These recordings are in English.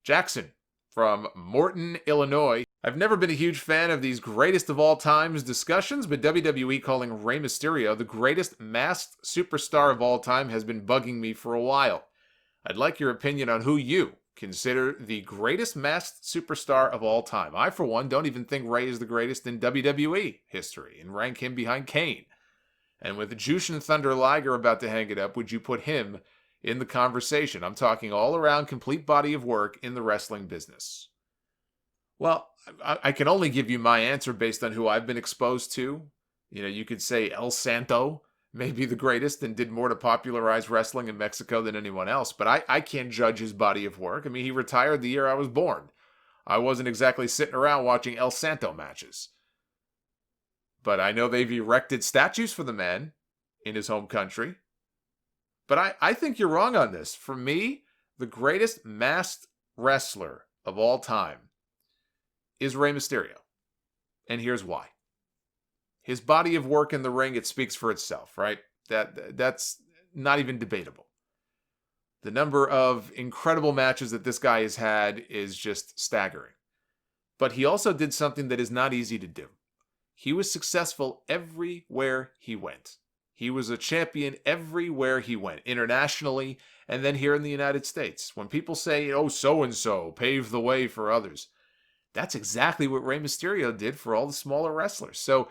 Jackson from Morton, Illinois. I've never been a huge fan of these greatest of all times discussions, but WWE calling Rey Mysterio the greatest masked superstar of all time has been bugging me for a while. I'd like your opinion on who you consider the greatest masked superstar of all time. I, for one, don't even think Rey is the greatest in WWE history and rank him behind Kane. And with Jushin Thunder Liger about to hang it up, would you put him in the conversation? I'm talking all around complete body of work in the wrestling business. Well, I can only give you my answer based on who I've been exposed to. You know, you could say El Santo may be the greatest and did more to popularize wrestling in Mexico than anyone else, but I can't judge his body of work. I mean, he retired the year I was born. I wasn't exactly sitting around watching El Santo matches. But I know they've erected statues for the man in his home country. But I think you're wrong on this. For me, the greatest masked wrestler of all time is Rey Mysterio. And here's why. His body of work in the ring, it speaks for itself, right? That's not even debatable. The number of incredible matches that this guy has had is just staggering. But he also did something that is not easy to do. He was successful everywhere he went. He was a champion everywhere he went, internationally, and then here in the United States. When people say, oh, so-and-so paved the way for others, that's exactly what Rey Mysterio did for all the smaller wrestlers. So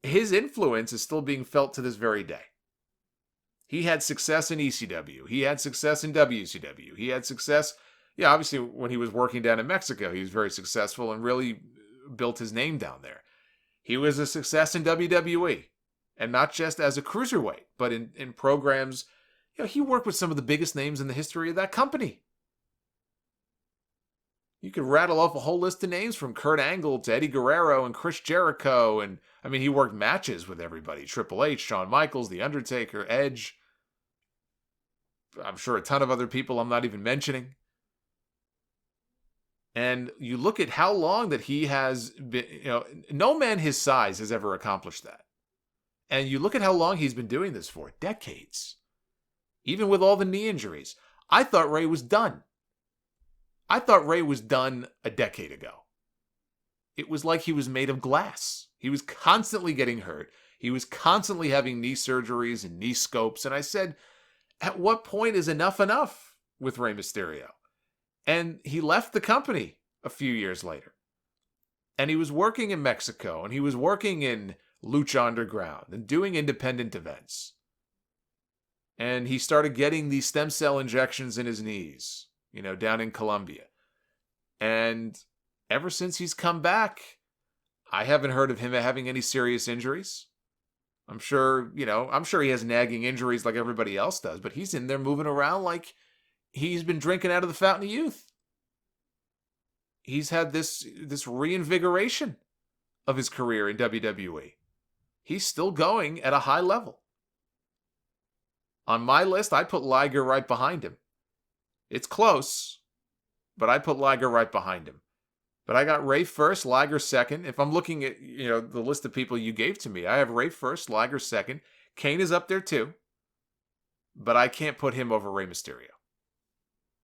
his influence is still being felt to this very day. He had success in ECW. He had success in WCW. He had success, obviously when he was working down in Mexico, he was very successful and really built his name down there. He was a success in WWE, and not just as a cruiserweight, but in programs. He worked with some of the biggest names in the history of that company. You could rattle off a whole list of names from Kurt Angle to Eddie Guerrero and Chris Jericho. And I mean, he worked matches with everybody. Triple H, Shawn Michaels, The Undertaker, Edge. I'm sure a ton of other people I'm not even mentioning. And you look at how long that he has been, no man his size has ever accomplished that. And you look at how long he's been doing this for, decades. Even with all the knee injuries. I thought Rey was done. I thought Rey was done a decade ago. It was like he was made of glass. He was constantly getting hurt. He was constantly having knee surgeries and knee scopes. And I said, at what point is enough with Rey Mysterio? And he left the company a few years later. And he was working in Mexico, and he was working in Lucha Underground and doing independent events. And he started getting these stem cell injections in his knees, down in Colombia. And ever since he's come back, I haven't heard of him having any serious injuries. I'm sure he has nagging injuries like everybody else does, but he's in there moving around like he's been drinking out of the fountain of youth. He's had this reinvigoration of his career in WWE. He's still going at a high level. On my list, I put Liger right behind him. It's close, but I put Liger right behind him. But I got Rey first, Liger second. If I'm looking at, the list of people you gave to me, I have Rey first, Liger second. Kane is up there too. But I can't put him over Rey Mysterio.